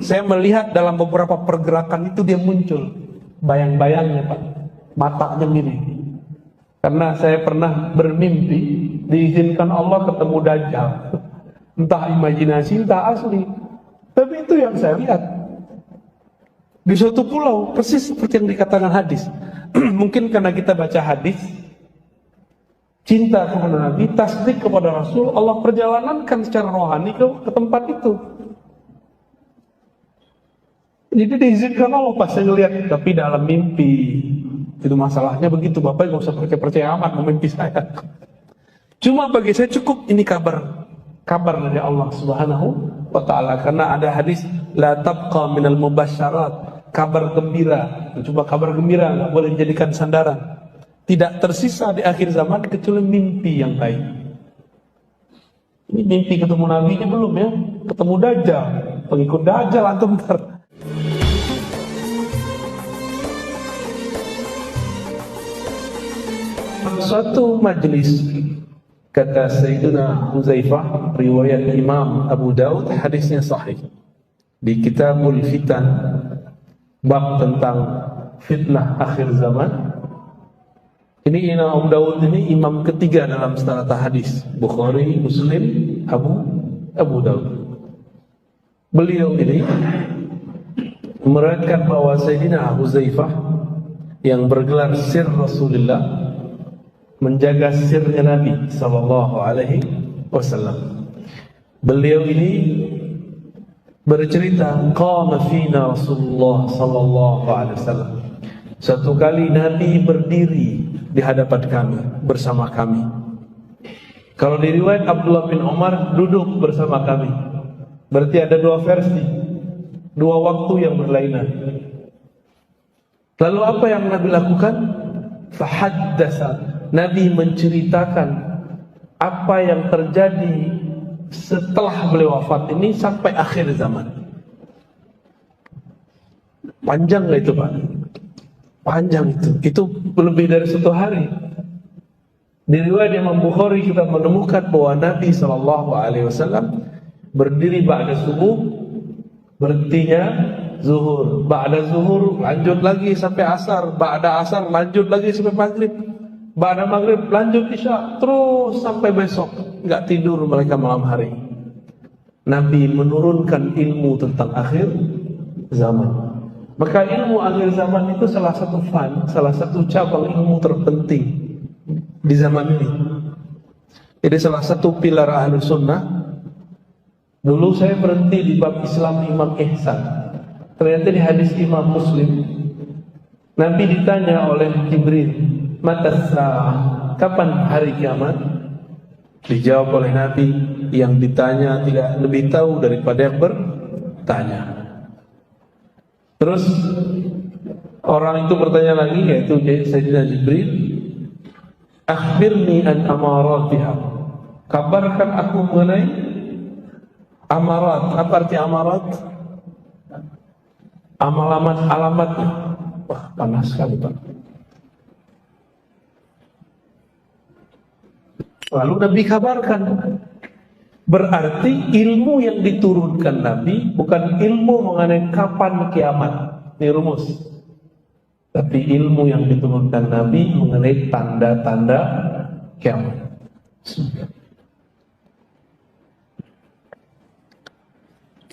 saya melihat dalam beberapa pergerakan itu dia muncul bayang-bayangnya Pak, matanya mirip. Karena saya pernah bermimpi diizinkan Allah ketemu Dajjal, entah imajinasi entah asli, tapi itu yang saya lihat di suatu pulau, persis seperti yang dikatakan hadis. Mungkin karena kita baca hadis, cinta kepada Nabi, tasdik kepada Rasul, Allah perjalankan secara rohani ke tempat itu. Jadi diizinkan Allah pas saya lihat, tapi dalam mimpi. Itu masalahnya begitu, Bapak nggak usah percaya amat mimpi saya. Cuma bagi saya cukup ini kabar dari Allah Subhanahu wa Ta'ala, karena ada hadis la tabqa minal mubasyarat, kabar gembira. Coba kabar gembira nggak boleh dijadikan sandaran. Tidak tersisa di akhir zaman kecuali mimpi yang baik. Ini mimpi ketemu Nabi ini belum ya, ketemu Dajjal, pengikut Dajjal antum ntar. Suatu majelis, kata Sayyidina Huzaifah, riwayat Imam Abu Daud, hadisnya sahih. Di Kitabul Fitan, bab tentang fitnah akhir zaman. Ini Imam Abu Daud ini imam ketiga dalam sanad hadis. Bukhari, Muslim, Abu Daud. Beliau ini meriwayatkan bahwa Sayyidina Huzaifah yang bergelar sir Rasulullah, menjaga sirnya Nabi sallallahu alaihi wasallam. Beliau ini bercerita, qama fina Rasulullah sallallahu alaihi wasallam. Satu kali Nabi berdiri di hadapan kami, bersama kami. Kalau di riwayat Abdullah bin Umar duduk bersama kami. Berarti ada dua versi, dua waktu yang berlainan. Lalu apa yang Nabi lakukan? Fahaddasa, Nabi menceritakan apa yang terjadi setelah beliau wafat ini sampai akhir zaman. Panjang gak itu Pak? Panjang itu. Itu lebih dari 1 hari. Di riwayat Imam Bukhari kita menemukan bahwa Nabi SAW berdiri ba'da subuh, berhentinya zuhur, ba'da zuhur lanjut lagi sampai asar, ba'da asar lanjut lagi sampai maghrib, ba'da maghrib lanjut isya, terus sampai besok. Enggak tidur mereka malam hari. Nabi menurunkan ilmu tentang akhir zaman. Maka ilmu akhir zaman itu salah satu cabang ilmu terpenting di zaman ini. Jadi salah satu pilar Ahlus Sunnah. Dulu saya berhenti di bab Islam Imam Ihsan. Ternyata di hadis Imam Muslim, Nabi ditanya oleh Jibril, "Mata sa'ah?" Kapan hari kiamat? Dijawab oleh Nabi, yang ditanya tidak lebih tahu daripada yang bertanya. Terus orang itu bertanya lagi, yaitu Sayyidina Jibril, "Akhbirni an amaratiha." Kabarkan aku mengenai amarat. Apa arti amarat? Alamatnya. Wah, panas sekali Pak. Lalu Nabi kabarkan. Berarti ilmu yang diturunkan Nabi bukan ilmu mengenai kapan kiamat, ini rumus. Tapi ilmu yang diturunkan Nabi mengenai tanda-tanda kiamat.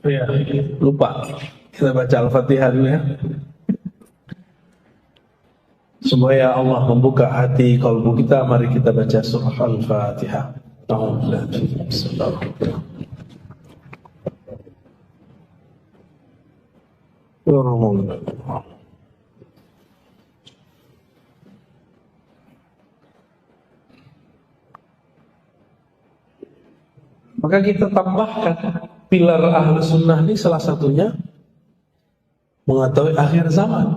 Ya, lupa. Kita baca Al-Fatihah dulu ya. Supaya Allah membuka hati kalbu kita, mari kita baca surah Al-Fatihah. Maka kita tambahkan pilar Ahlus Sunnah ini salah satunya mengetahui akhir zaman.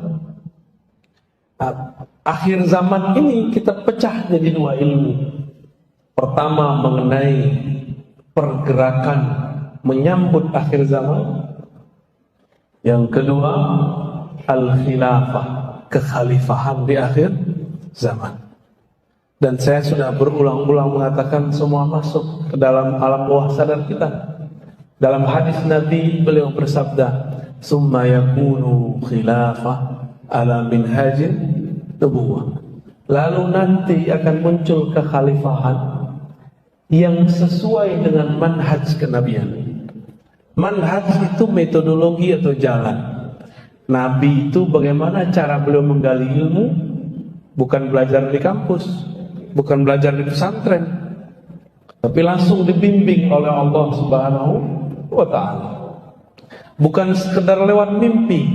Akhir zaman ini kita pecah jadi 2 ilmu. Pertama mengenai pergerakan menyambut akhir zaman. Yang kedua al-khilafah, kekhalifahan di akhir zaman. Dan saya sudah berulang-ulang mengatakan semua masuk ke dalam alam bawah sadar kita. Dalam hadis Nabi beliau bersabda, summa yakunu khilafah ala minhajin nubuwah. Lalu nanti akan muncul kekhalifahan yang sesuai dengan manhaj kenabian. Manhaj itu metodologi atau jalan. Nabi itu bagaimana cara beliau menggali ilmu, bukan belajar di kampus, bukan belajar di pesantren, tapi langsung dibimbing oleh Allah Subhanahu wa ta'ala. Bukan sekedar lewat mimpi,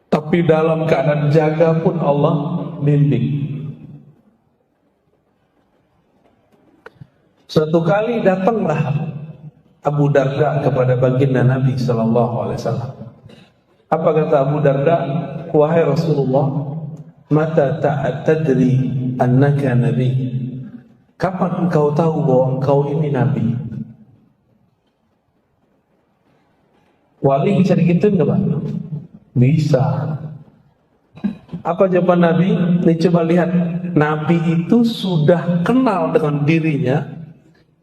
tapi dalam keadaan jaga pun Allah bimbing. Suatu kali datanglah Abu Darda kepada baginda Nabi sallallahu alaihi wasallam. Apa kata Abu Darda? Wahai Rasulullah, mata ta'tadri annaka nabi? Kapan engkau tahu bahwa engkau ini nabi? Wali bisa digituin enggak, Pak? Bisa. Apa jawaban Nabi? Nih coba lihat, Nabi itu sudah kenal dengan dirinya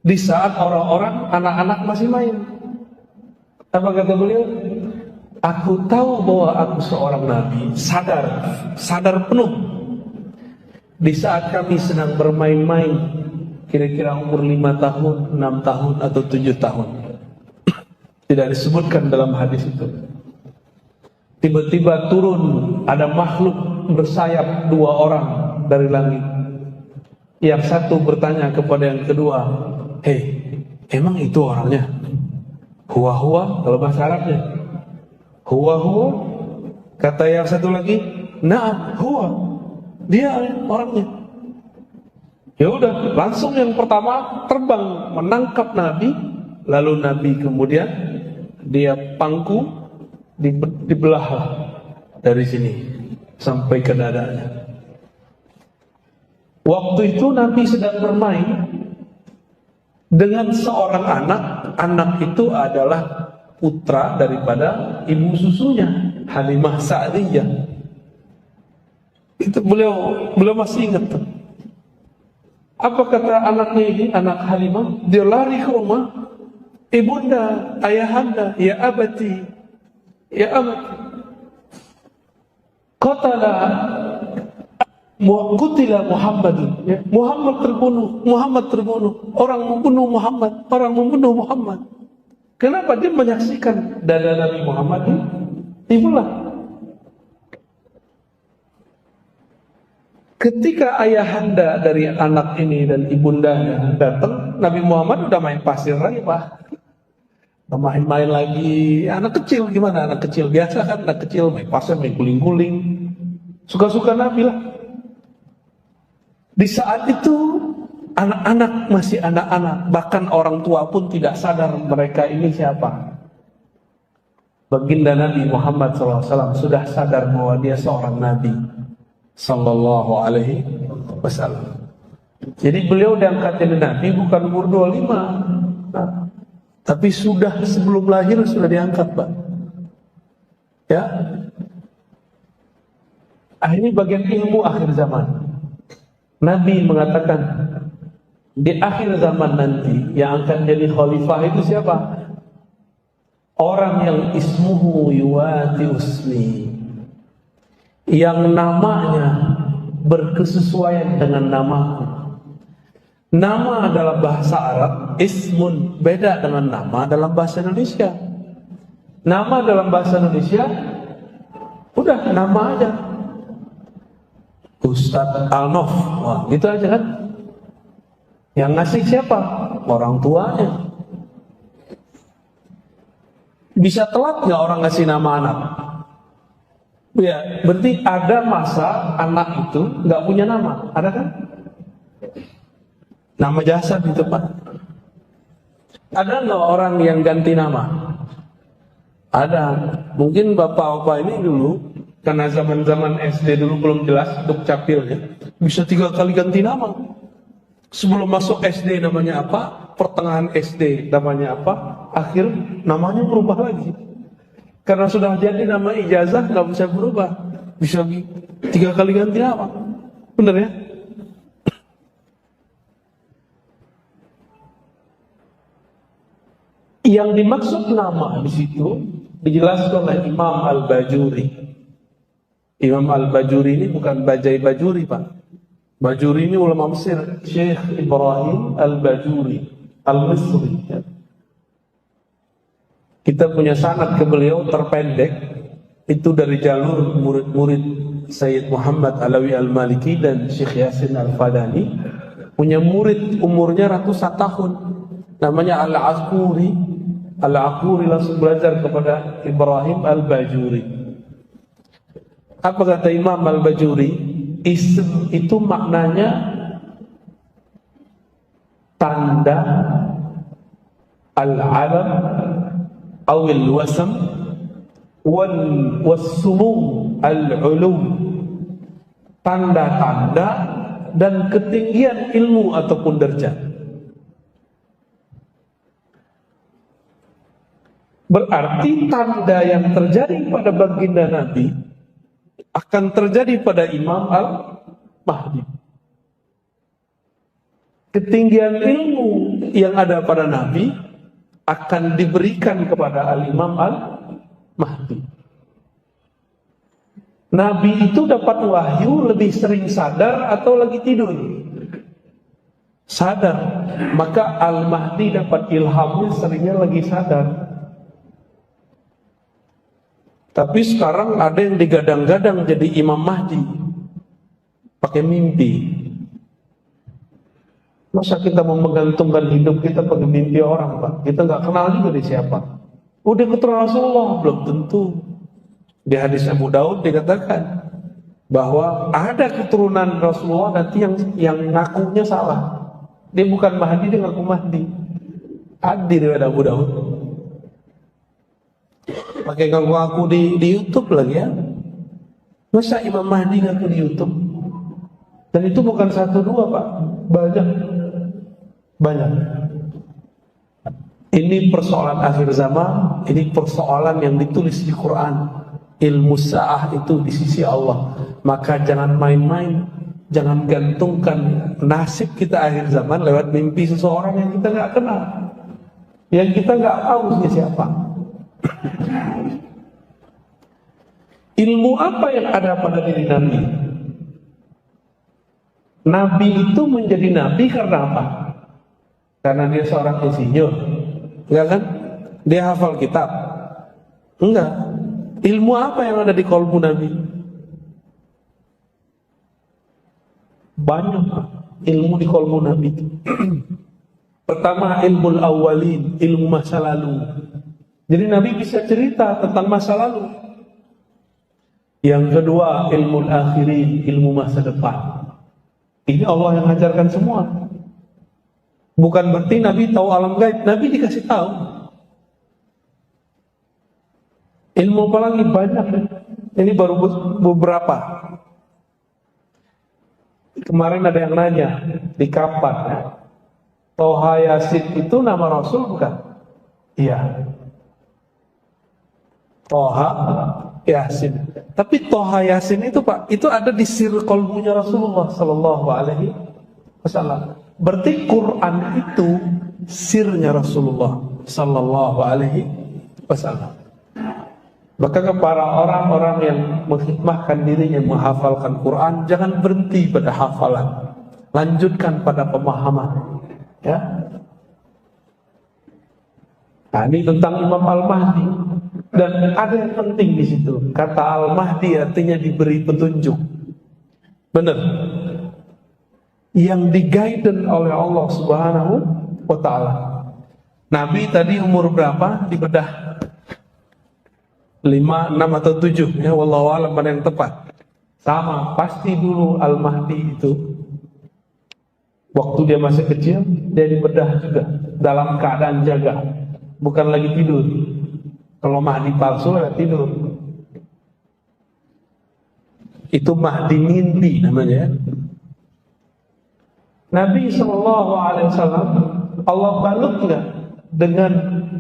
di saat orang-orang, anak-anak masih main. Apa kata beliau? Aku tahu bahwa aku seorang Nabi, sadar penuh di saat kami sedang bermain-main, kira-kira umur 5 tahun, 6 tahun, atau 7 tahun. Tidak disebutkan dalam hadis itu. Tiba-tiba turun, ada makhluk bersayap 2 orang dari langit. Yang satu bertanya kepada yang kedua, "Hei, emang itu orangnya?" Huwa-huwa kalau bahasa Arabnya. Huwa-huwa. Kata yang satu lagi, "Na'am, huwa." Dia orangnya. Ya udah, langsung yang pertama terbang menangkap Nabi, lalu Nabi kemudian dia pangku, dibelah dari sini sampai ke dadanya. Waktu itu Nabi sedang bermain dengan seorang anak. Anak itu adalah putra daripada ibu susunya, Halimah Sa'diyah. Itu beliau masih ingat tuh. Apa kata anaknya ini, anak Halimah? Dia lari ke rumah. Ibunda, ayahanda, ya abati, ya abati. Qutila Muhammadun, ya. Muhammad terbunuh. Orang membunuh Muhammad. Kenapa? Dia menyaksikan dada Nabi Muhammad dibelah. Ketika ayahanda dari anak ini dan ibundanya datang, Nabi Muhammad udah main pasir lagi, Pak. Udah main-main lagi. Anak kecil gimana? Anak kecil biasa kan, anak kecil main pasir, main guling-guling. Suka-suka Nabi lah. Di saat itu anak-anak masih anak-anak, bahkan orang tua pun tidak sadar mereka ini siapa. Baginda Nabi Muhammad SAW sudah sadar bahwa dia seorang Nabi Sallallahu Alaihi Wasallam. Jadi beliau diangkat jadi Nabi bukan umur 25, tapi sudah sebelum lahir sudah diangkat, Pak. Ya. Ini bagian ilmu akhir zaman. Nabi mengatakan di akhir zaman nanti yang akan jadi khalifah itu siapa? Orang yang ismuhu yuwati usmi, yang namanya berkesesuaian dengan namaku. Nama adalah bahasa Arab, ismun beda dengan nama dalam bahasa Indonesia. Nama dalam bahasa Indonesia udah nama aja. Ustadz Al-Nof, wah gitu aja kan. Yang ngasih siapa? Orang tuanya. Bisa telat nggak orang ngasih nama anak? Ya, berarti ada masa anak itu nggak punya nama, ada kan? Nama jasad itu, Pak. Ada nggak orang yang ganti nama? Ada. Mungkin bapak-bapak ini dulu, karena zaman-zaman SD dulu belum jelas untuk capilnya, bisa 3 kali ganti nama. Sebelum masuk SD namanya apa, pertengahan SD namanya apa, akhir namanya berubah lagi. Karena sudah jadi nama ijazah nggak bisa berubah, bisa 3 kali ganti nama, bener ya? Yang dimaksud nama di situ dijelaskan oleh Imam Al-Bajuri. Imam Al-Bajuri ini bukan Bajai Bajuri, Pak. Bajuri ini ulama Mesir, Syekh Ibrahim Al-Bajuri Al-Misri, ya. Kita punya sanad ke beliau terpendek, itu dari jalur murid-murid Sayyid Muhammad Alawi Al-Maliki dan Syekh Yasin Al-Fadani. Punya murid umurnya ratusan tahun, namanya Al-Aquri. Al-Aquri langsung belajar kepada Ibrahim Al-Bajuri. Apa kata Imam Al-Bajuri? Ism itu maknanya tanda, al-alam awil wasam wal-sumu al-ulum, tanda-tanda dan ketinggian ilmu ataupun derajat. Berarti tanda yang terjadi pada baginda Nabi akan terjadi pada Imam Al-Mahdi. Ketinggian ilmu yang ada pada Nabi akan diberikan kepada Al-Imam Al-Mahdi. Nabi itu dapat wahyu lebih sering sadar atau lagi tidur? Sadar. Maka Al-Mahdi dapat ilhamnya seringnya lagi sadar. Tapi sekarang ada yang digadang-gadang jadi Imam Mahdi pakai mimpi. Masa kita mau menggantungkan hidup kita pakai mimpi orang, Pak? Kita nggak kenal juga dia siapa. Udah keturunan Rasulullah? Belum tentu. Di hadis Abu Daud dikatakan bahwa ada keturunan Rasulullah nanti yang ngakunya salah. Dia bukan Mahdi, dia ngaku Mahdi. Hadir ada Abu Daud. Pakai ngaku-ngaku di YouTube lagi ya. Masa Imam Mahdi ngaku di YouTube? Dan itu bukan satu dua, Pak. Banyak. Ini persoalan akhir zaman. Ini persoalan yang ditulis di Quran. Ilmu sa'ah itu di sisi Allah. Maka jangan main-main. Jangan gantungkan nasib kita akhir zaman lewat mimpi seseorang yang kita nggak kenal, yang kita nggak tahu dia siapa. Ilmu apa yang ada pada diri Nabi? Nabi itu menjadi Nabi karena apa? Karena dia seorang insinyur? Enggak kan? Dia hafal kitab? Enggak. Ilmu apa yang ada di qalbu Nabi? Banyak ilmu di qalbu Nabi. Pertama, ilmu awalin, ilmu masa lalu. Jadi Nabi bisa cerita tentang masa lalu. Yang kedua, ilmu akhirin, ilmu masa depan. Ini Allah yang ajarkan semua. Bukan berarti Nabi tahu alam gaib. Nabi dikasih tahu. Ilmu apa lagi? Banyak. Ini baru beberapa. Kemarin ada yang nanya di kapan ya? Toha Yasin itu nama Rasul bukan? Iya. Toha Yasin. Tapi Toha Yasin itu Pak, itu ada di sir qalbunya Rasulullah Sallallahu Alaihi Wasallam. Berarti Quran itu sirnya Rasulullah Sallallahu Alaihi Wasallam. Maka kepada orang-orang yang menghikmahkan dirinya menghafalkan Quran, jangan berhenti pada hafalan, lanjutkan pada pemahaman. Ya. Nah, ini tentang Imam Al-Mahdi. Dan ada yang penting di situ. Kata Al-Mahdi artinya diberi petunjuk. Benar. Yang diguiden oleh Allah Subhanahu wa Ta'ala. Nabi tadi umur berapa? Dibedah 5, 6 atau 7 ya, wallahu a'lam mana yang tepat. Sama, pasti dulu Al-Mahdi itu waktu dia masih kecil, dia dibedah juga dalam keadaan jaga, bukan lagi tidur. Kalau Mahdi palsu lagi tidur. Itu Mahdi mimpi namanya. Nabi SAW Allah balut nggak dengan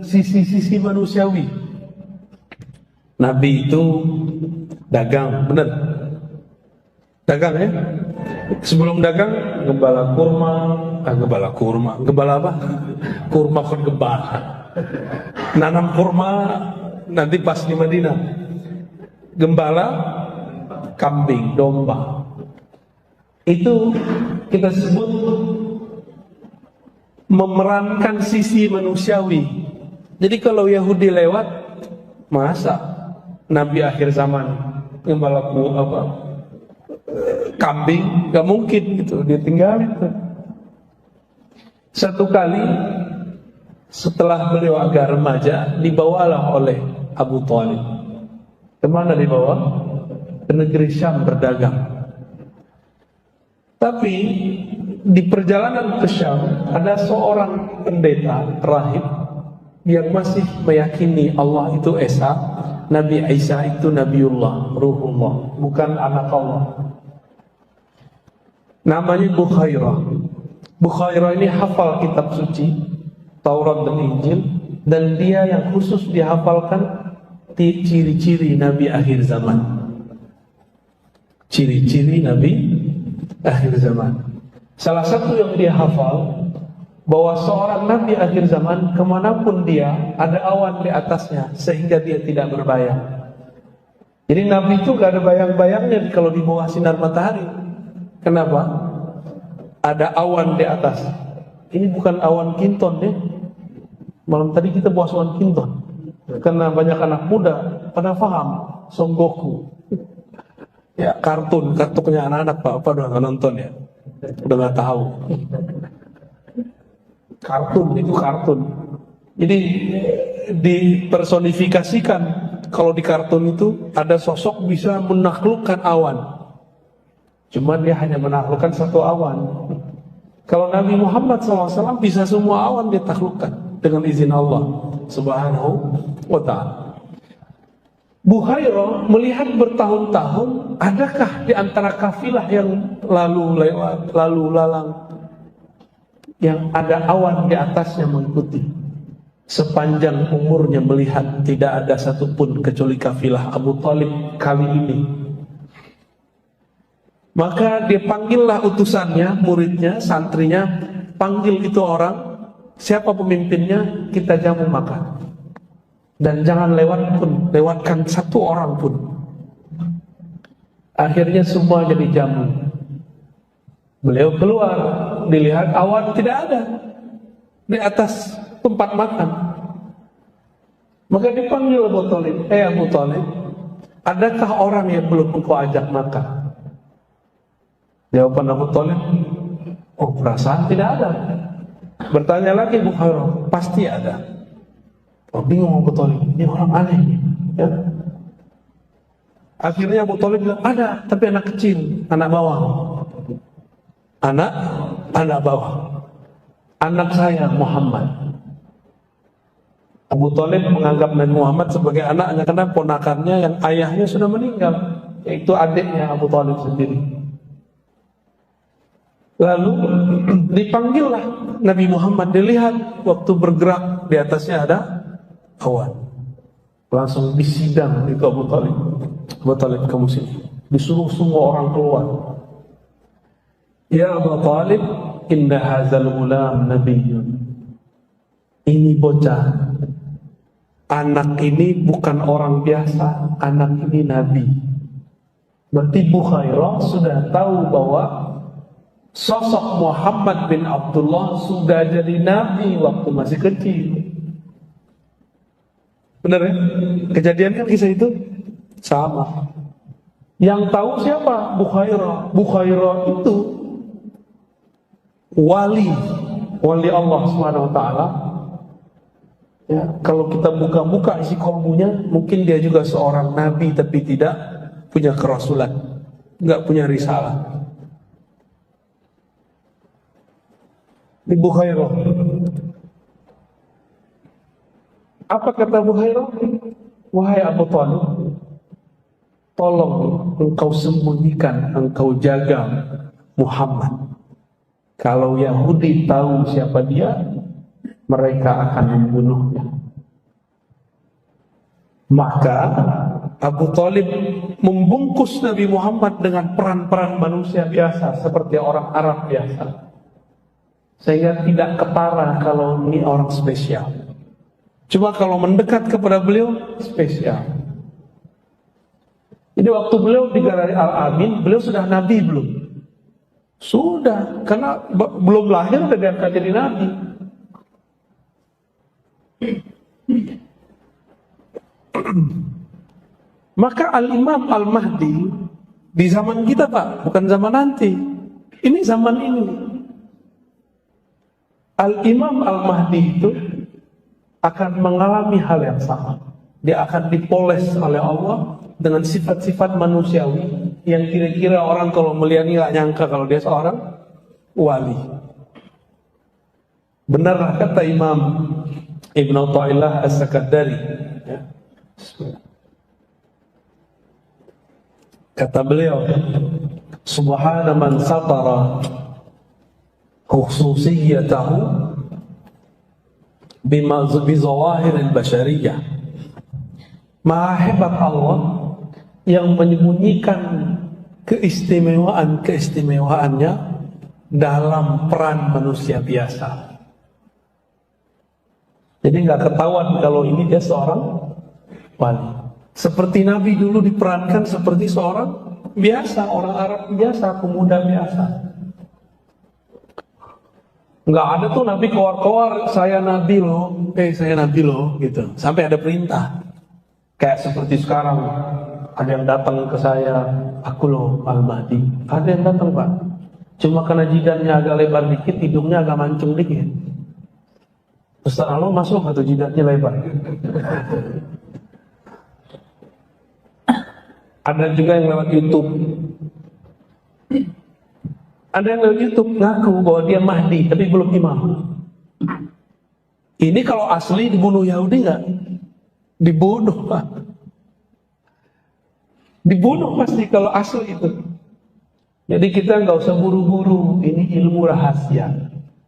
sisi-sisi manusiawi? Nabi itu dagang, benar? Dagang ya? Sebelum dagang, gembala apa? Kurma kon gembala. Nanam kurma nanti pas di Madinah. Gembala kambing, domba. Itu kita sebut memerankan sisi manusiawi. Jadi kalau Yahudi lewat, masa Nabi akhir zaman gembala kambing, gak mungkin gitu, dia tinggalin tuh. Satu kali setelah beliau agak remaja, dibawalah oleh Abu Thalib. Kemana dibawa? Ke negeri Syam berdagang. Tapi di perjalanan ke Syam ada seorang pendeta rahib yang masih meyakini Allah itu Esa, Nabi Isa itu Nabiullah, Ruhullah, bukan anak Allah. Namanya Bukhairah. Bukhairah ini hafal kitab suci Taurat dan Injil, dan dia yang khusus dihafalkan ciri-ciri Nabi akhir zaman. Ciri-ciri Nabi akhir zaman. Salah satu yang dia hafal, bahwa seorang Nabi akhir zaman kemanapun dia ada awan di atasnya sehingga dia tidak berbayang. Jadi Nabi itu gak ada bayang-bayangnya kalau di bawah sinar matahari. Kenapa? Ada awan di atas. Ini bukan awan kinton ya. Malam tadi kita bahas awan kinton. Karena banyak anak muda pada paham Son Goku. Ya, kartunnya anak-anak Pak, apa udah nggak nonton ya? Udah nggak tahu. Itu kartun. Jadi dipersonifikasikan kalau di kartun itu ada sosok bisa menaklukkan awan. Cuma dia hanya menaklukkan satu awan. Kalau Nabi Muhammad SAW bisa semua awan dia taklukkan dengan izin Allah Subhanahu wa ta'ala. Bukhairah melihat bertahun-tahun, adakah di antara kafilah yang lalu lewat, lalu lalang, yang ada awan di atasnya mengikuti. Sepanjang umurnya melihat tidak ada satupun kecuali kafilah Abu Thalib kali ini. Maka dia panggillah utusannya, muridnya, santrinya, panggil itu orang, siapa pemimpinnya, kita jamu makan. Dan jangan lewatkan satu orang pun. Akhirnya semua jadi jamu. Beliau keluar, dilihat awan tidak ada di atas tempat makan. Maka dipanggil Abu Thalib, Abu Thalib, adakah orang yang belum engkau ajak makan? Jawaban Abu Thalib, oh perasaan tidak ada. Bertanya lagi Bukhairah, pasti ada. Oh bingung Abu Thalib, ini orang aneh ya. Akhirnya Abu Thalib bilang, ada, tapi anak kecil, anak bawah. Anak bawah. Anak saya Muhammad. Abu Thalib menganggap Nabi Muhammad sebagai anaknya karena ponakannya yang ayahnya sudah meninggal, yaitu adiknya Abu Thalib sendiri. Lalu dipanggillah Nabi Muhammad, dilihat waktu bergerak di atasnya ada awan. Langsung disidang itu Abu Thalib. Abu Thalib kamu sini. Disuruh semua orang keluar. Ya Abu Thalib, inna hadzal ghulam nabiyyun. Ini bocah, anak ini bukan orang biasa, anak ini nabi. Berarti Bukhairah sudah tahu bahwa sosok Muhammad bin Abdullah sudah jadi nabi waktu masih kecil. Benar ya? Kejadian kan kisah itu sama. Yang tahu siapa? Bukhairah. Bukhairah itu wali Allah Subhanahu wa taala. Ya, kalau kita buka-buka isi kolbunya, mungkin dia juga seorang nabi tapi tidak punya kerasulan, enggak punya risalah. Di Bukhairah. Apa kata Bukhairah? Wahai Abu Thalib, tolong engkau sembunyikan, engkau jaga Muhammad. Kalau Yahudi tahu siapa dia, mereka akan membunuhnya. Maka Abu Thalib membungkus Nabi Muhammad dengan peran-peran manusia biasa seperti orang Arab biasa, sehingga tidak ketara kalau ini orang spesial. Cuma kalau mendekat kepada beliau spesial. Jadi waktu beliau digelari Al-Amin, beliau sudah nabi belum? Sudah, karena belum lahir udah diangkat jadi nabi. Maka Al-Imam Al-Mahdi di zaman kita, Pak, bukan zaman nanti. Ini zaman ini. Al-Imam Al-Mahdi itu akan mengalami hal yang sama. Dia akan dipoles oleh Allah dengan sifat-sifat manusiawi yang kira-kira orang kalau melihatnya nggak nyangka kalau dia seorang wali. Benarlah kata Imam Ibn Athaillah As-Sakandari, ya. Kata beliau, subhana man satara khususiyatahu bizawahiril basyariyah. Maha hebat Allah yang menyembunyikan keistimewaan-keistimewaannya dalam peran manusia biasa. Jadi nggak ketahuan kalau ini dia seorang wali. Seperti Nabi dulu diperankan seperti seorang biasa, orang Arab biasa, pemuda biasa. Nggak ada tuh Nabi keluar-keluar, saya Nabi loh, saya Nabi loh, gitu. Sampai ada perintah. Kayak seperti sekarang, ada yang datang ke saya, aku loh Al-Mahdi. Ada yang datang, Pak. Cuma karena jidatnya agak lebar dikit, hidungnya agak mancung dikit. Ustaz Allah masuk atau jidatnya lebar? Ada juga yang lewat YouTube. Ada yang lewat YouTube ngaku bahwa dia Mahdi, tapi belum imam. Ini kalau asli dibunuh Yahudi nggak? Dibunuh, Pak. Dibunuh pasti kalau asli itu. Jadi kita nggak usah buru-buru. Ini ilmu rahasia.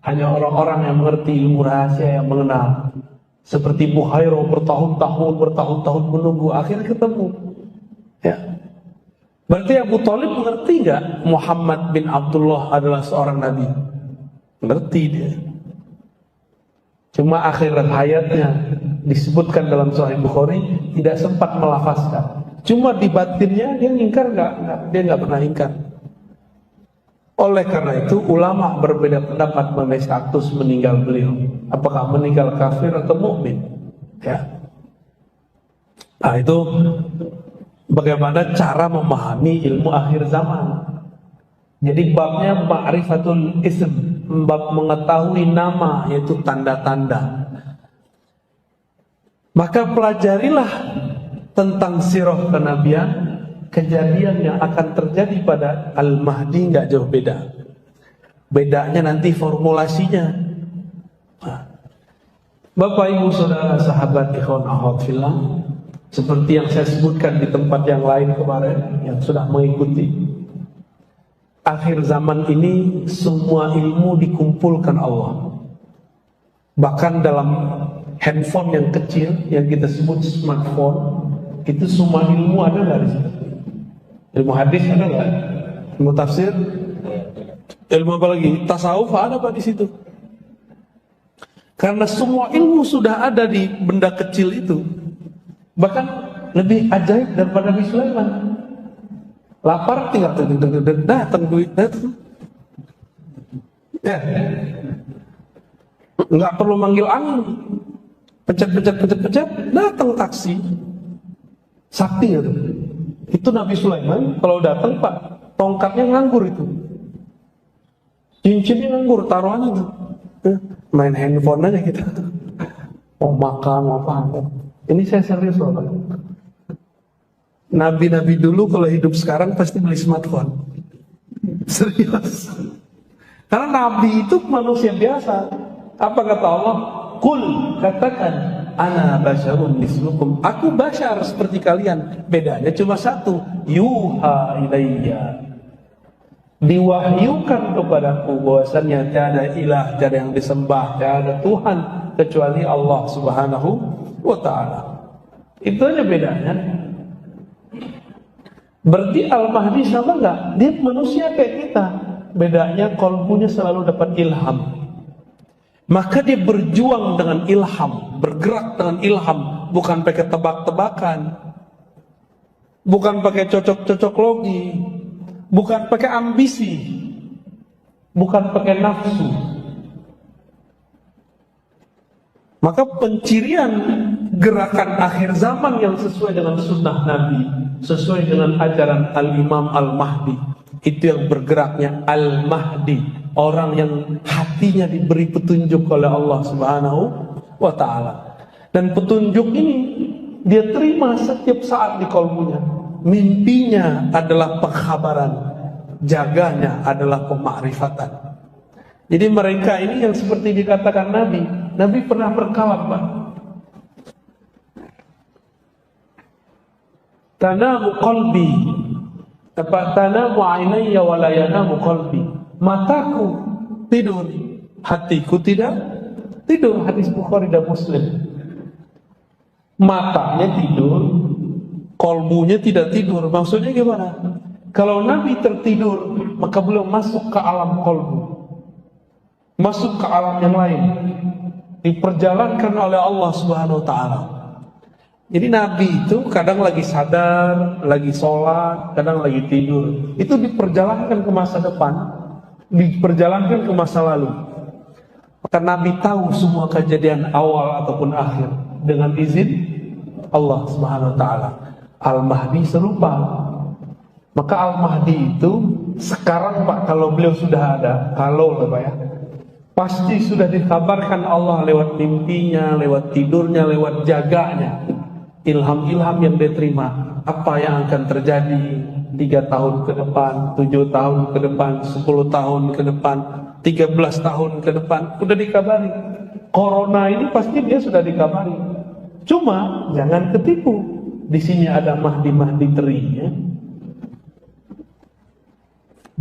Hanya orang-orang yang mengerti ilmu rahasia yang mengenal. Seperti Buhairo bertahun-tahun menunggu, akhirnya ketemu. Ya. Berarti Abu Thalib mengerti nggak Muhammad bin Abdullah adalah seorang nabi? Ngerti dia. Cuma akhirat hayatnya disebutkan dalam Sahih Bukhari tidak sempat melafazkan. Cuma di batinnya dia ingkar nggak? Dia nggak pernah ingkar. Oleh karena itu ulama berbeda pendapat mengenai status meninggal beliau. Apakah meninggal kafir atau mukmin? Ya. Nah itu bagaimana cara memahami ilmu akhir zaman. Jadi babnya ma'rifatul ism, bab mengetahui nama, yaitu tanda-tanda. Maka pelajarilah tentang sirah kenabian, kejadian yang akan terjadi pada Al-Mahdi nggak jauh beda. Bedanya nanti formulasinya. Bapak Ibu Saudara sahabat ikhwan akhwat fillah, seperti yang saya sebutkan di tempat yang lain kemarin yang sudah mengikuti. Akhir zaman ini semua ilmu dikumpulkan Allah. Bahkan dalam handphone yang kecil yang kita sebut smartphone, itu semua ilmu ada nggak di situ? Ilmu hadis ada nggak? Ilmu tafsir? Ilmu apa lagi? Tasawuf ada apa di situ? Karena semua ilmu sudah ada di benda kecil itu. Bahkan lebih ajaib daripada Nabi Sulaiman. Lapar tinggal datang duit datang. Ya. Nggak perlu manggil angin. Pencet datang taksi. Sakti itu. Itu Nabi Sulaiman kalau datang Pak, tongkatnya nganggur itu. Cincinnya nganggur, taruhannya tuh. Main handphone aja kita. Mau makan, mau apa. Ini saya serius loh. Nabi-nabi dulu kalau hidup sekarang pasti beli smartphone. Serius. Karena Nabi itu manusia biasa. Apa kata Allah? Qul, katakan, ana basyarun mislukum. Aku basyar seperti kalian. Bedanya cuma satu. Yuha ilayya. Diwahyukan kepadaku bahwasannya tiada ilah, tiada yang disembah, tiada Tuhan kecuali Allah Subhanahu wa ta'ala. Itu aja bedanya. Berarti Al-Mahdi sama enggak? Dia manusia kayak kita. Bedanya kolbunya selalu dapat ilham. Maka dia berjuang dengan ilham, bergerak dengan ilham, bukan pakai tebak-tebakan, bukan pakai cocok-cocok logi, bukan pakai ambisi, bukan pakai nafsu. Maka pencirian gerakan akhir zaman yang sesuai dengan sunnah Nabi, sesuai dengan ajaran Al-Imam Al-Mahdi, itu yang bergeraknya Al-Mahdi, orang yang hatinya diberi petunjuk oleh Allah Subhanahu wa ta'ala. Dan petunjuk ini dia terima setiap saat di kalbunya. Mimpinya adalah pengkhabaran, jaganya adalah pemakrifatan. Jadi mereka ini yang seperti dikatakan Nabi pernah berkalam, Pak. Tanamu qalbi, tanamu ainayya wa la yanamu qalbi. Mataku tidur, hatiku tidak tidur. Hadis Bukhari dan Muslim. Matanya tidur, kolbunya tidak tidur. Maksudnya gimana? Kalau Nabi tertidur, maka beliau masuk ke alam kolbu, masuk ke alam yang lain, diperjalankan oleh Allah Subhanahu wa ta'ala. Jadi Nabi itu kadang lagi sadar, lagi sholat, kadang lagi tidur. Itu diperjalankan ke masa depan, diperjalankan ke masa lalu. Maka Nabi tahu semua kejadian awal ataupun akhir dengan izin Allah Subhanahu wa ta'ala. Al-Mahdi serupa. Maka Al-Mahdi itu sekarang, Pak, kalau beliau sudah ada, kalau Pak ya, pasti sudah dikabarkan Allah lewat mimpinya, lewat tidurnya, lewat jaganya. Ilham-ilham yang dia terima, apa yang akan terjadi 3 tahun ke depan, 7 tahun ke depan, 10 tahun ke depan, 13 tahun ke depan, udah dikabari. Corona ini pasti dia sudah dikabari. Cuma jangan ketipu, di sini ada Mahdi terinya.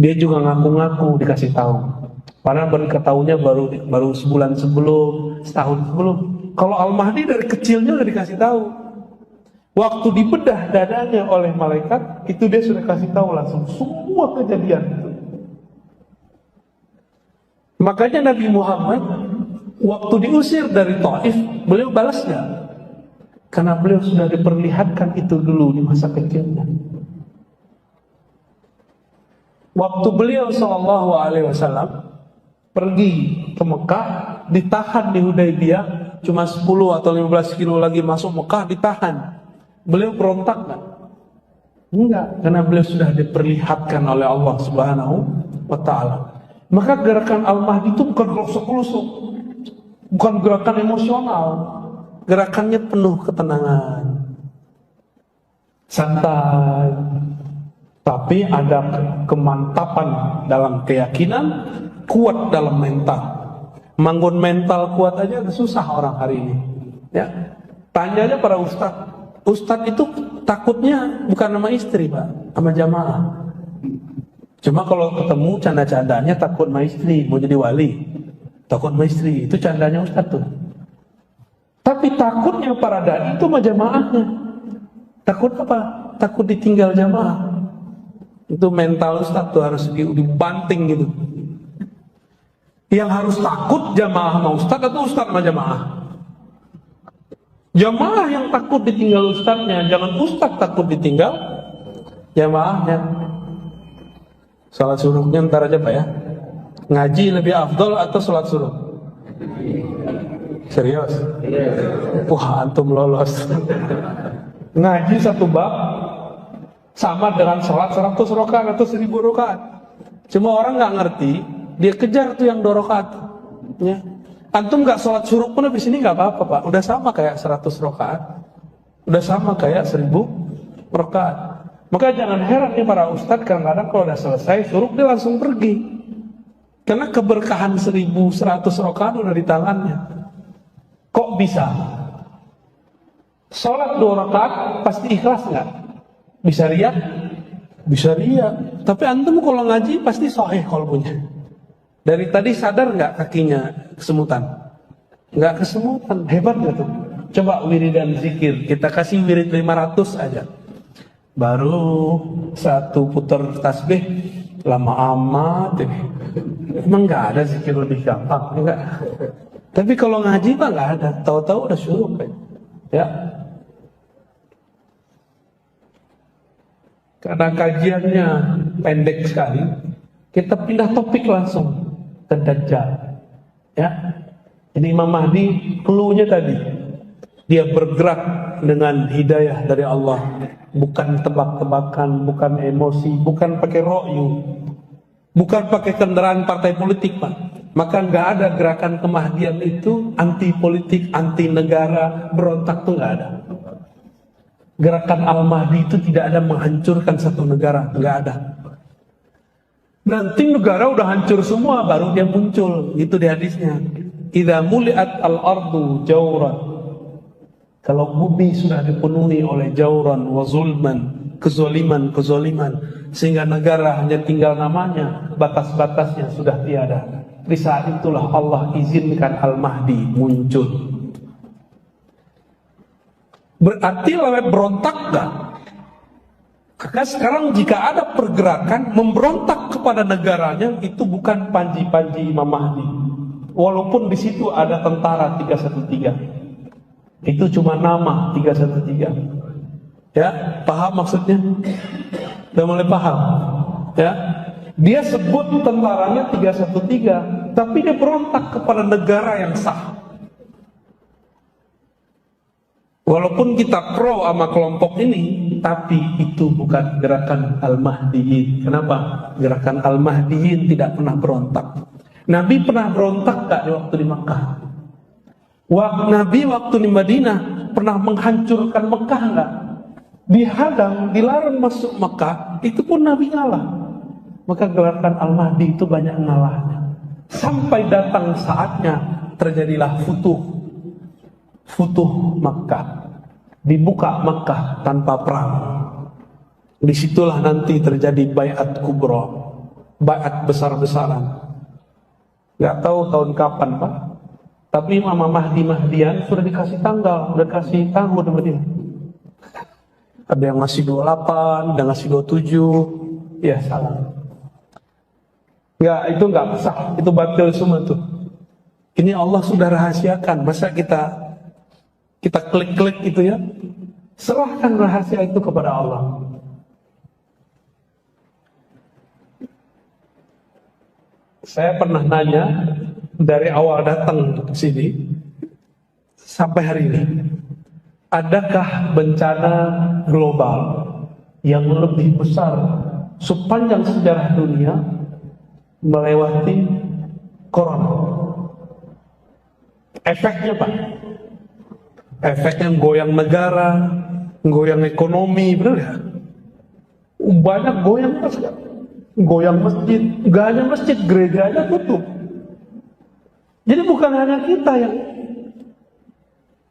Dia juga ngaku-ngaku dikasih tahu. Padahal baru ketahuinya baru sebulan sebelum, setahun sebelum. Kalau Al-Mahdi dari kecilnya udah dikasih tahu. Waktu dibedah dadanya oleh malaikat, itu dia sudah kasih tahu langsung semua kejadian itu. Makanya Nabi Muhammad waktu diusir dari Taif, beliau balasnya. Karena beliau sudah diperlihatkan itu dulu di masa kecilnya. Waktu beliau SAW pergi ke Mekah, ditahan di Hudaybiyah, cuma 10 atau 15 kilo lagi masuk Mekah, ditahan. Beliau berontak kan? Enggak, karena beliau sudah diperlihatkan oleh Allah Subhanahu wa ta'ala. Maka gerakan Al-Mahdi itu bukan gelosok-gelosok, bukan gerakan emosional. Gerakannya penuh ketenangan, santai, tapi ada kemantapan dalam keyakinan, kuat dalam mental. Bangun mental kuat aja susah orang hari ini. Ya, tanyanya para ustadz itu takutnya bukan sama istri, Pak, sama jamaah. Cuma kalau ketemu canda-candanya takut sama istri, mau jadi wali, takut sama istri, itu candanya ustadz tuh. Tapi takutnya para dai itu sama jamaahnya. Takut apa? Takut ditinggal jamaah. Itu mental ustadz tuh harus dibanting gitu. Yang harus takut jamaah sama ustadz atau ustadz sama jamaah? Jamaah yang takut ditinggal ustadznya, jangan ustadz takut ditinggal jamaahnya. Salat suruhnya ntar aja Pak ya. Ngaji lebih afdol atau salat suruh? Serius? Wah, antum lolos. Ngaji satu bab sama dengan salat 100 rakaat atau 1000 rakaat. Cuma orang nggak ngerti, dia kejar tuh yang 2 rakaat. Ya. Antum nggak sholat suruh pun di sini nggak apa-apa, Pak. Udah sama kayak 100 rakaat, udah sama kayak 1000 rakaat. Maka jangan heran nih para ustadz kadang-kadang kalau udah selesai suruh dia langsung pergi, karena keberkahan 1100 rakaat udah di tangannya. Kok bisa? Sholat 2 rakaat pasti ikhlas nggak? Bisa riya? Bisa riya. Tapi antum kalau ngaji pasti sahih qalbunya. Dari tadi sadar nggak kakinya kesemutan? Nggak kesemutan, hebat nggak tuh? Coba wiridan zikir, kita kasih wirid 500 aja. Baru 1 putar tasbih, lama amat. Emang nggak ada zikir lebih gampang? Enggak. Tapi kalau ngaji mah nggak ada, tahu-tahu udah syuruk kan. Ya. Karena kajiannya pendek sekali, kita pindah topik langsung ke Dajjal. Ya. Ini Imam Mahdi clue-nya tadi. Dia bergerak dengan hidayah dari Allah, bukan tebak-tebakan, bukan emosi, bukan pakai ro'yu, bukan pakai kendaraan partai politik, Pak. Maka nggak ada gerakan kemahdian itu anti politik, anti negara, berontak tuh nggak ada. Gerakan Al-Mahdi itu tidak ada menghancurkan satu negara, nggak ada. Nanti negara udah hancur semua, baru dia muncul. Itu di hadisnya. Idza muliat al-ardu jawran. Kalau bumi sudah dipenuhi oleh jauran wa zulman, kezoliman, sehingga negara hanya tinggal namanya, batas-batasnya sudah tiada. Di saat itulah Allah izinkan Al-Mahdi muncul. Berarti lewat berontak gak? Maka sekarang jika ada pergerakan memberontak kepada negaranya, itu bukan panji-panji Imam Mahdi. Walaupun di situ ada tentara 313. Itu cuma nama 313. Ya, paham maksudnya? Udah mulai paham? Ya. Dia sebut tentaranya 313, tapi dia berontak kepada negara yang sah. Walaupun kita pro sama kelompok ini, tapi itu bukan gerakan Al-Mahdiyin. Kenapa? Gerakan Al-Mahdiyin tidak pernah berontak. Nabi pernah berontak gak di waktu di Makkah? Nabi waktu di Madinah pernah menghancurkan Mekah enggak? Dihadang, dilarang masuk Mekah, itu pun Nabi ngalah. Maka gerakan Al-Mahdi itu banyak ngalahnya. Sampai datang saatnya terjadilah Futuh Makkah. Dibuka Makkah tanpa perang. Disitulah nanti terjadi Bai'at Kubra, Bai'at besar-besaran. Gak tahu tahun kapan, Pak. Tapi Imam Mahdian sudah dikasih tanggal, sudah dikasih tahun sama dia. Ada yang ngasih 28, ada yang ngasih 27. Ya salah. Enggak, itu enggak sah, itu batil semua tuh. Ini Allah sudah rahasiakan, masa kita klik-klik itu ya. Serahkan rahasia itu kepada Allah. Saya pernah nanya dari awal datang ke sini sampai hari ini, adakah bencana global yang lebih besar sepanjang sejarah dunia melewati corona? Efeknya Pak, efeknya goyang negara, goyang ekonomi, benar ya? Banyak goyang Mas, goyang masjid, gak hanya masjid, gereja aja tutup. Jadi bukan hanya kita yang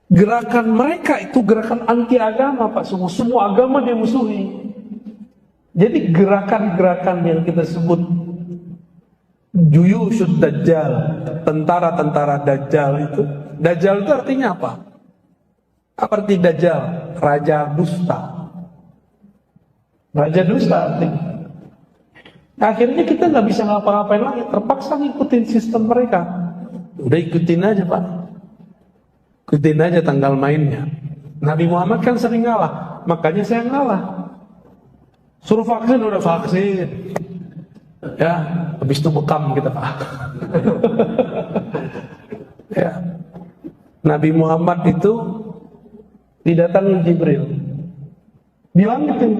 gerakan mereka itu gerakan anti agama Pak, semua agama dia musuhi. Jadi gerakan-gerakan yang kita sebut Juyushud Dajjal, tentara-tentara Dajjal itu artinya apa? Apa arti Dajjal? Raja dusta. Raja dusta artinya. Akhirnya kita nggak bisa ngapa-ngapain lagi, terpaksa ngikutin sistem mereka. Udah ikutin aja Pak, ikutin aja tanggal mainnya. Nabi Muhammad kan sering ngalah, makanya saya ngalah. Suruh vaksin, udah vaksin. Ya, habis itu bekam kita Pak. Ya, Nabi Muhammad itu didatangi Jibril, bilang gitu,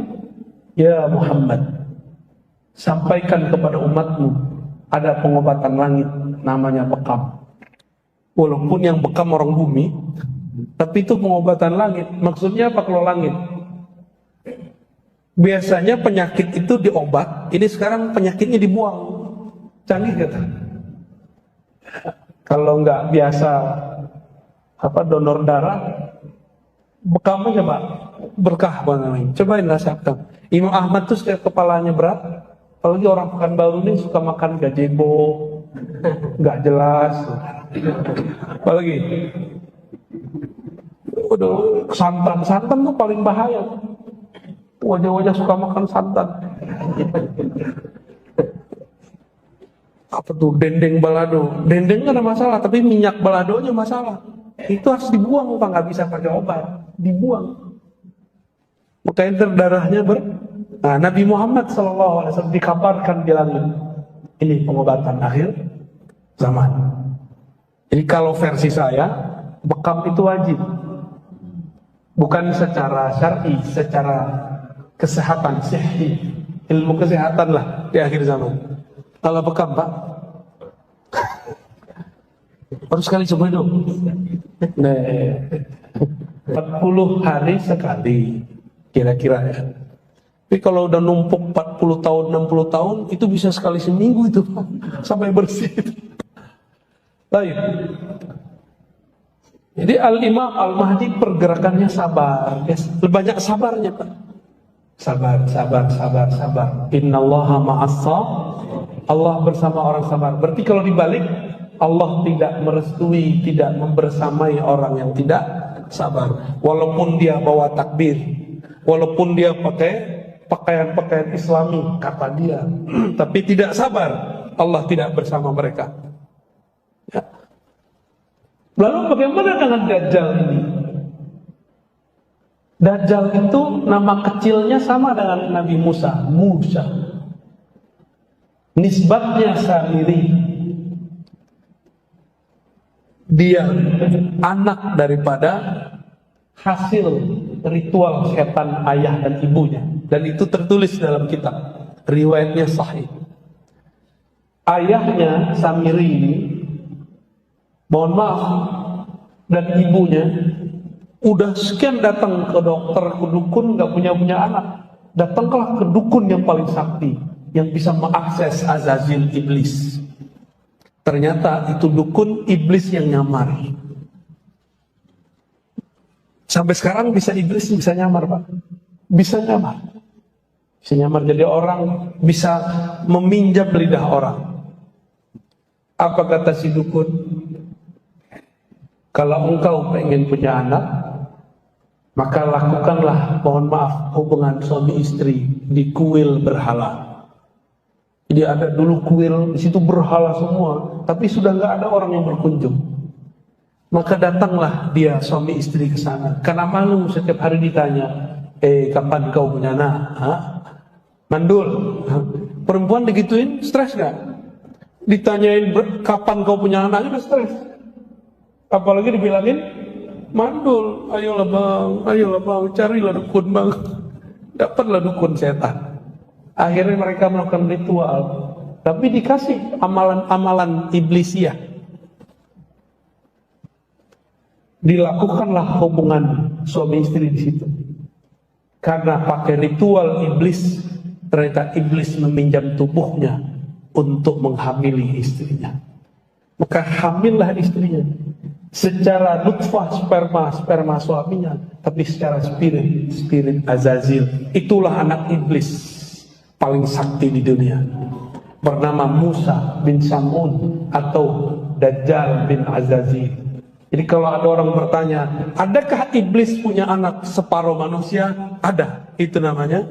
ya Muhammad, sampaikan kepada umatmu ada pengobatan langit namanya bekam. Walaupun yang bekam orang bumi, tapi itu pengobatan langit. Maksudnya apa kalau langit? Biasanya penyakit itu diobat, ini sekarang penyakitnya dibuang. Canggih gitu. Kalau nggak biasa donor darah, bekam aja Pak, berkah banget. Cobain rasakan. Imam Ahmad tuh kepalanya berat, apalagi orang Pekanbaru ini suka makan gazebo, nggak jelas. Apalagi, udah santan tuh paling bahaya. Wajah-wajah suka makan santan. apa tuh dendeng balado. Dendeng nggak ada masalah, tapi minyak baladonya masalah. Itu harus dibuang, Pak, nggak bisa pakai obat, dibuang. Makanya darahnya Nah, Nabi Muhammad SAW dikabarkan di langit. Ini pengobatan akhir zaman. Jadi kalau versi saya, bekam itu wajib. Bukan secara syar'i, secara kesehatan, sihhi, ilmu kesehatan lah di akhir zaman. Kalau bekam, Pak, harus sekali coba dong. 40 hari sekali kira-kira ya. Tapi kalau udah numpuk 40 tahun, 60 tahun, itu bisa sekali seminggu itu, Pak, sampai bersih. Baik. Jadi Al-Imam Al-Mahdi pergerakannya sabar, banyak sabarnya, Pak. Sabar. Innallaha ma'as-sabirin. Allah bersama orang sabar. Berarti kalau dibalik, Allah tidak merestui, tidak membersamai orang yang tidak sabar. Walaupun dia bawa takbir, walaupun dia pakai pakaian-pakaian Islami, kata dia, tapi tidak sabar, Allah tidak bersama mereka. Ya. Lalu bagaimana dengan Dajjal ini? Dajjal itu nama kecilnya sama dengan Nabi Musa. Nisbatnya Samiri. Dia anak daripada hasil ritual setan ayah dan ibunya. Dan itu tertulis dalam kitab. Riwayatnya sahih. Ayahnya Samiri ini, mohon maaf, dan ibunya udah sekian datang ke dokter, ke dukun, gak punya anak. Datanglah ke dukun yang paling sakti, yang bisa mengakses Azazil iblis. Ternyata itu dukun iblis yang nyamar. Sampai sekarang iblis bisa nyamar, Pak. Bisa nyamar jadi orang, bisa meminjam lidah orang. Apa kata si dukun? Kalau engkau pengen punya anak, maka lakukanlah, mohon maaf, hubungan suami istri di kuil berhala. Jadi ada dulu kuil, di situ berhala semua, tapi sudah nggak ada orang yang berkunjung. Maka datanglah dia suami istri ke sana. Karena malu setiap hari ditanya, kapan kau punya anak? Mandul. Perempuan digituin, stres gak? Ditanyain kapan kau punya anak, juga stres. Apalagi dibilangin mandul. Ayolah bang, carilah dukun bang. Dapatlah dukun setan. Akhirnya mereka melakukan ritual, tapi dikasih amalan-amalan iblisiah. Dilakukanlah hubungan suami istri di situ. Karena pakai ritual iblis, ternyata iblis meminjam tubuhnya untuk menghamili istrinya. Maka hamillah istrinya. Secara nutfah sperma suaminya, tapi secara spirit Azazil. Itulah anak iblis paling sakti di dunia, bernama Musa bin Samun atau Dajjal bin Azazil. Jadi kalau ada orang bertanya, adakah iblis punya anak separuh manusia? Ada. Itu namanya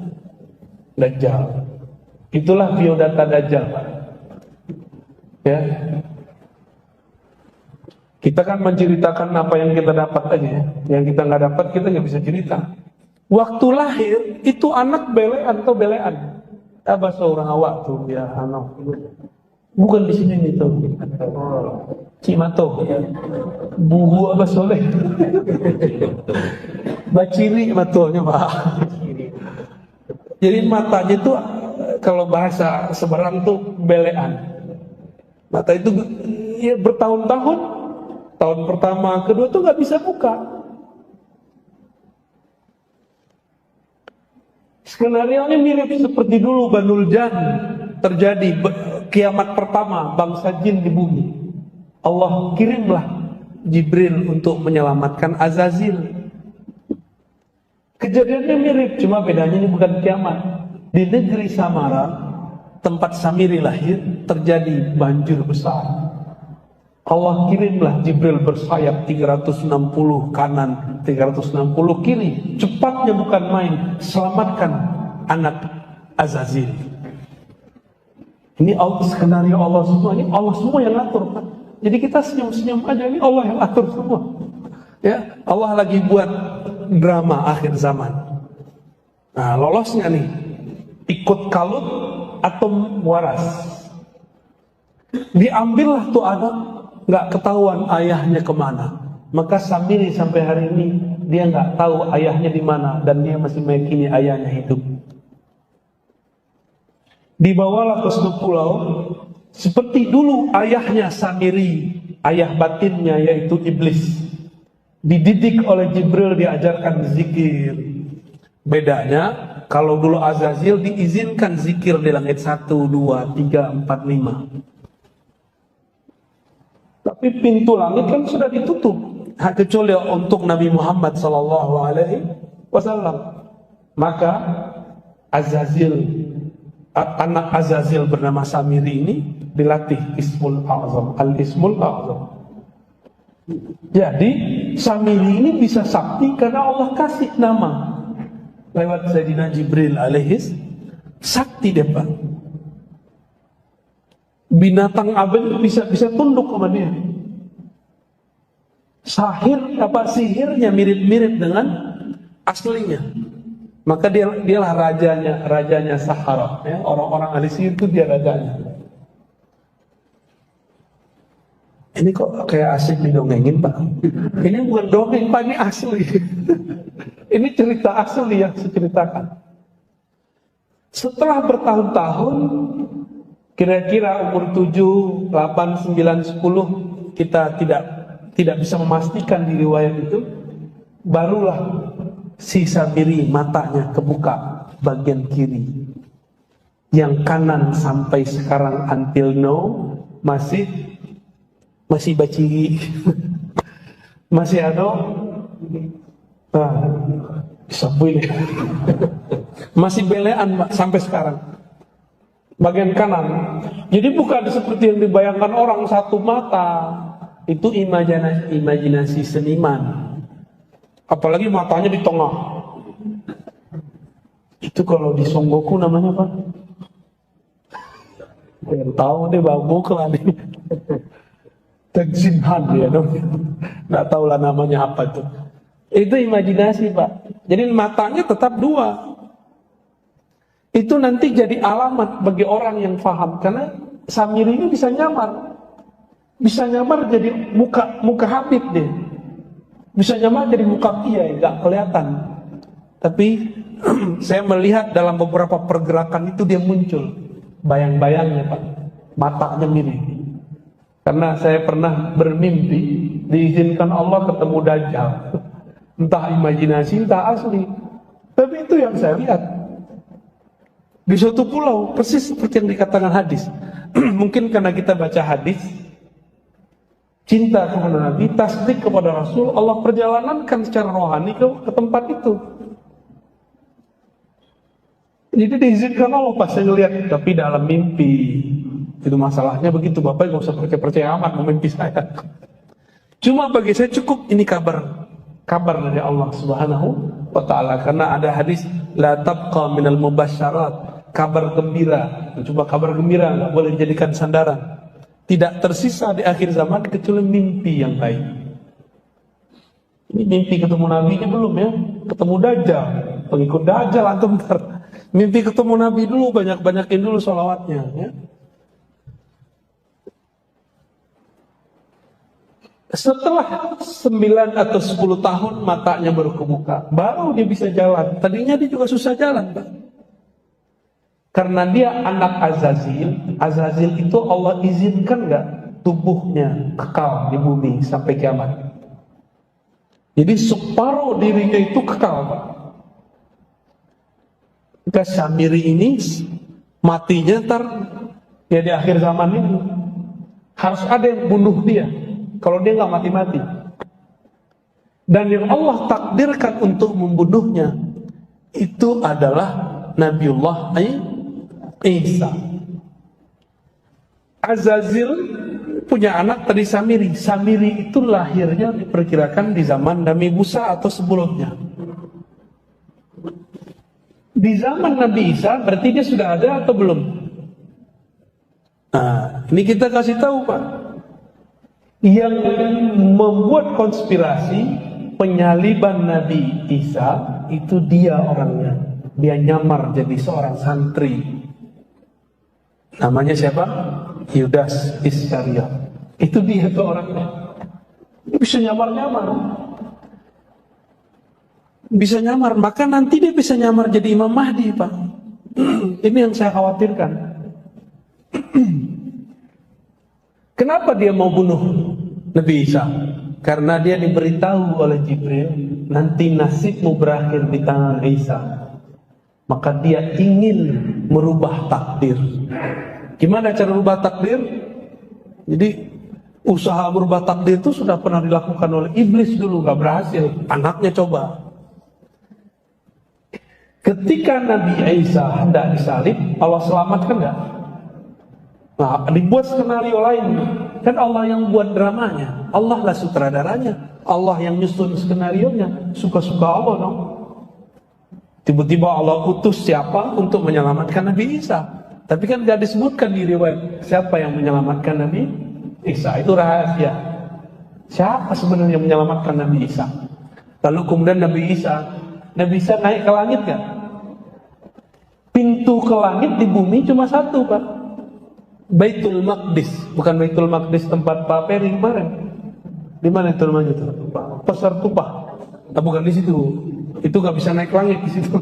Dajjal. Itulah biodata Dajjal, Pak. Ya. Kita kan menceritakan apa yang kita dapat aja. Yang kita nggak dapat, kita nggak bisa cerita. Waktu lahir, itu anak belean atau belean. Apa seorang awak tuh ya, bukan di sini nih tuh, Cimato, buhu apa soleh, baciri matonya Pak. Jadi matanya itu kalau bahasa Semarang tuh belean. Mata itu ya bertahun-tahun, tahun pertama, kedua tuh nggak bisa buka. Skenario-nya mirip seperti dulu Banul Jan terjadi kiamat pertama bangsa jin di bumi. Allah kirimlah Jibril untuk menyelamatkan Azazil. Kejadiannya mirip, cuma bedanya ini bukan kiamat. Di negeri Samara, tempat Samiri lahir, terjadi banjir besar. Allah kirimlah Jibril bersayap 360 kanan, 360 kiri. Cepatnya bukan main, selamatkan anak Azazil. Ini skenario Allah semua, ini Allah semua yang atur, Pak. Jadi kita senyum-senyum aja, ini Allah yang atur semua. Ya, Allah lagi buat drama akhir zaman. Nah, lolosnya nih, ikut kalut atau waras. Diambillah tuh anak, nggak ketahuan ayahnya kemana. Maka Samiri sampai hari ini dia nggak tahu ayahnya di mana dan dia masih meyakini ayahnya hidup. Dibawalah ke suatu pulau seperti dulu ayahnya Samiri, ayah batinnya yaitu iblis. Dididik oleh Jibril, diajarkan zikir. Bedanya kalau dulu Azazil diizinkan zikir di langit 1, 2, 3, 4, 5. Tapi pintu langit kan sudah ditutup, kecuali untuk Nabi Muhammad SAW. Maka Azazil, anak Azazil bernama Samiri ini dilatih Ismul A'zam, Al-Ismul A'zam. Jadi Samiri ini bisa sakti karena Allah kasih nama lewat Sayyidina Jibril alaihis. Sakti dia, Pak. Binatang abadi bisa tunduk sama dia. Sihirnya mirip-mirip dengan aslinya. Maka dialah rajanya Sahara, ya. Orang-orang ahli sihir itu dia rajanya. Ini kok kayak asik didongengin, Pak. Ini bukan dongeng, Pak, ini asli. Ini cerita asli yang saya ceritakan. Setelah bertahun-tahun, kira-kira umur 7, 8, 9, 10, kita tidak bisa memastikan di riwayat itu, barulah si Samiri matanya kebuka bagian kiri. Yang kanan sampai sekarang until now masih baci, masih ada, bisa boleh, masih belean, Pak, sampai sekarang. Bagian kanan. Jadi bukan seperti yang dibayangkan orang satu mata. Itu imajinasi seniman. Apalagi matanya di tengah. Itu kalau di Son Goku namanya, Pak. Yang tahu deh, babu lah nih. Tengsinhan dia dong. Nggak tahu lah namanya apa itu. Itu imajinasi, Pak. Jadi matanya tetap dua. Itu nanti jadi alamat bagi orang yang paham. Karena Samiri ini bisa nyamar. Bisa nyamar jadi muka Habib deh. Bisa nyamar jadi muka Kiai, nggak kelihatan. Tapi saya melihat dalam beberapa pergerakan itu dia muncul. Bayang-bayangnya, Pak. Matanya mirip. Karena saya pernah bermimpi diizinkan Allah ketemu Dajjal. Entah imajinasi, entah asli. Tapi itu yang saya lihat. Di suatu pulau, persis seperti yang dikatakan hadis. Mungkin karena kita baca hadis, cinta kepada Nabi, tasdik kepada Rasul, Allah perjalankan secara rohani ke tempat itu. Jadi diizinkan Allah pas saya ngeliat, tapi dalam mimpi. Itu masalahnya begitu, Bapak nggak usah percaya amat mimpi saya. Cuma bagi saya cukup ini kabar dari Allah Subhanahu wa Ta'ala. Karena ada hadis la tabqa minal mubasyarat, kabar gembira. Coba kabar gembira nggak boleh dijadikan sandaran. Tidak tersisa di akhir zaman kecuali mimpi yang baik. Ini mimpi ketemu Nabi-nya belum ya? Ketemu Dajjal, pengikut Dajjal antum ntar. Mimpi ketemu Nabi dulu, banyak-banyakin dulu sholawatnya ya. Setelah 9 atau 10 tahun matanya baru kebuka, baru dia bisa jalan. Tadinya dia juga susah jalan, Pak. Karena dia anak Azazil. Azazil itu Allah izinkan nggak tubuhnya kekal di bumi sampai kiamat. Jadi separuh dirinya itu kekal, Pak. Maka Samiri ini matinya ntar ya di akhir zaman ini harus ada yang bunuh dia. Kalau dia nggak mati-mati. Dan yang Allah takdirkan untuk membunuhnya itu adalah Nabiullah Isa. Azazil punya anak tadi Samiri. Samiri itu lahirnya diperkirakan di zaman Nabi Musa atau sebelumnya. Di zaman Nabi Isa berarti dia sudah ada atau belum? Nah, ini kita kasih tahu Pak, yang membuat konspirasi penyaliban Nabi Isa itu dia orangnya. Dia nyamar jadi seorang santri. Namanya siapa? Yudas Iskariot. Itu dia tuh orangnya. Dia bisa nyamar-nyamar. Bisa nyamar, maka nanti dia bisa nyamar jadi Imam Mahdi Pak. Ini yang saya khawatirkan. Kenapa dia mau bunuh Nabi Isa? Karena dia diberitahu oleh Jibril, nanti nasibmu berakhir di tangan Isa. Maka dia ingin merubah takdir. Gimana cara merubah takdir? Jadi usaha merubah takdir itu sudah pernah dilakukan oleh iblis dulu, gak berhasil. Anaknya coba. Ketika Nabi Isa hendak disalib, Allah selamatkan gak? Nah, dibuat skenario lain. Kan Allah yang buat dramanya, Allah lah sutradaranya, Allah yang nyusun skenarionya. Suka-suka Allah dong. Tiba-tiba Allah utus siapa untuk menyelamatkan Nabi Isa. Tapi kan gak disebutkan di riwayat siapa yang menyelamatkan Nabi Isa. Itu rahasia. Siapa sebenarnya yang menyelamatkan Nabi Isa? Lalu kemudian Nabi Isa naik ke langit gak? Pintu ke langit di bumi cuma satu Pak, Baitul Maqdis. Bukan Baitul Maqdis tempat Pak Peri kemarin. Di mana itu namanya itu? Pasar Tupah. Nah, bukan di situ. Itu gak bisa naik langit di situ.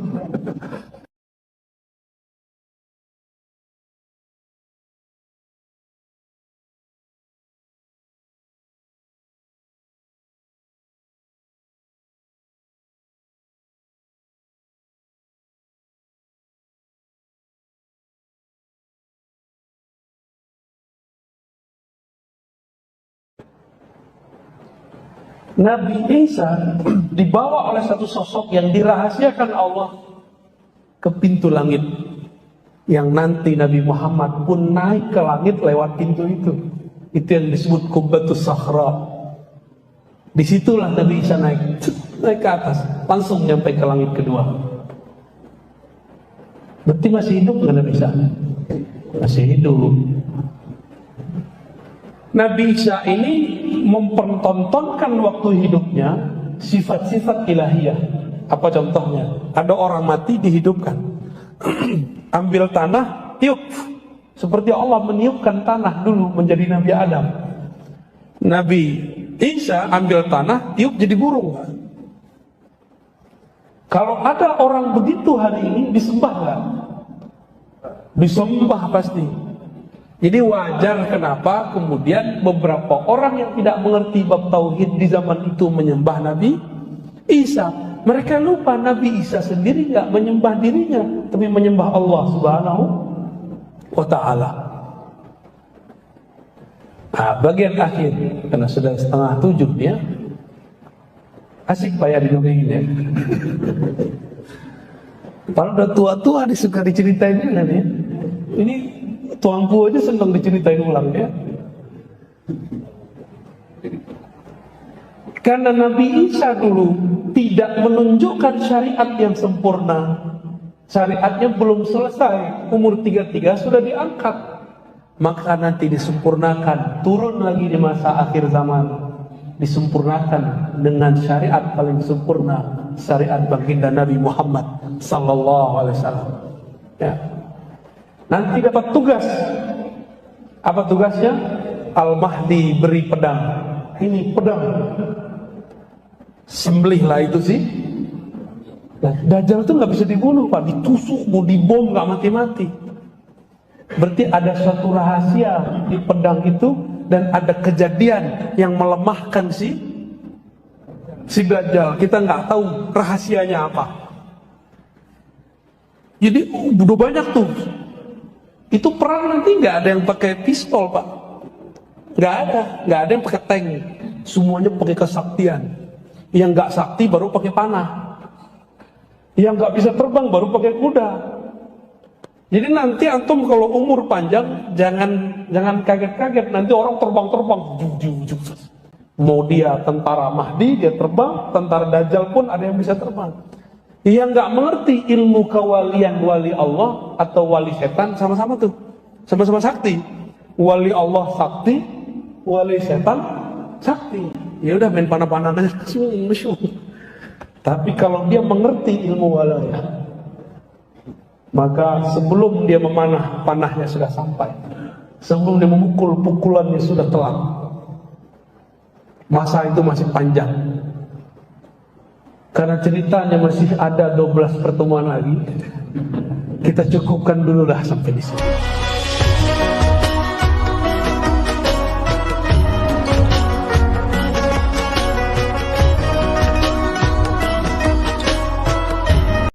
Nabi Isa dibawa oleh satu sosok yang dirahasiakan Allah ke pintu langit, yang nanti Nabi Muhammad pun naik ke langit lewat pintu itu. Itu yang disebut Qubbatus Sakhra. Disitulah Nabi Isa naik ke atas, langsung nyampe ke langit kedua. Berarti masih hidup nggak Nabi Isa? Masih hidup. Nabi Isa ini mempertontonkan waktu hidupnya sifat-sifat ilahiyah. Apa contohnya? Ada orang mati dihidupkan. Ambil tanah, tiup. Seperti Allah meniupkan tanah dulu menjadi Nabi Adam. Nabi Isa ambil tanah, tiup jadi burung. Kalau ada orang begitu hari ini, disembah nggak? Disembah pasti. Jadi wajar kenapa kemudian beberapa orang yang tidak mengerti bab tauhid di zaman itu menyembah Nabi Isa. Mereka lupa Nabi Isa sendiri nggak menyembah dirinya, tapi menyembah Allah Subhanahu wa Ta'ala. Nah, bagian akhir, karena sudah 6:30 ya, asik Pak ya didongengin ya. Kalau udah tua-tua disuka diceritain kan ya. Ini tuangku aja senang diceritain ulang ya. Karena Nabi Isa dulu tidak menunjukkan syariat yang sempurna. Syariatnya belum selesai, umur 33 sudah diangkat. Maka nanti disempurnakan, turun lagi di masa akhir zaman, disempurnakan dengan syariat paling sempurna, syariat baginda Nabi Muhammad sallallahu alaihi wasallam. Ya. Nanti dapat tugas. Apa tugasnya? Al-Mahdi beri pedang. Ini pedang. Sembelihlah itu sih. Nah, Dajjal itu nggak bisa dibunuh Pak, ditusuk, mau dibom nggak mati-mati. Berarti ada suatu rahasia di pedang itu dan ada kejadian yang melemahkan si Dajjal. Kita nggak tahu rahasianya apa. Jadi udah banyak tuh. Itu perang nanti nggak ada yang pakai pistol Pak, nggak ada yang pakai tank, semuanya pakai kesaktian. Yang nggak sakti baru pakai panah, yang nggak bisa terbang baru pakai kuda. Jadi nanti antum kalau umur panjang jangan kaget-kaget, nanti orang terbang. Mau dia tentara Mahdi dia terbang, tentara Dajjal pun ada yang bisa terbang. Yang nggak mengerti ilmu kewalian wali Allah atau wali setan sama-sama tuh, sama-sama sakti. Wali Allah sakti, wali setan sakti. Ya udah main panah-panahan aja. Tapi kalau dia mengerti ilmu walayah, maka sebelum dia memanah, panahnya sudah sampai. Sebelum dia memukul, pukulannya sudah telat. Masa itu masih panjang. Karena ceritanya masih ada 12 pertemuan lagi. Kita cukupkan dulu dah sampai di sini.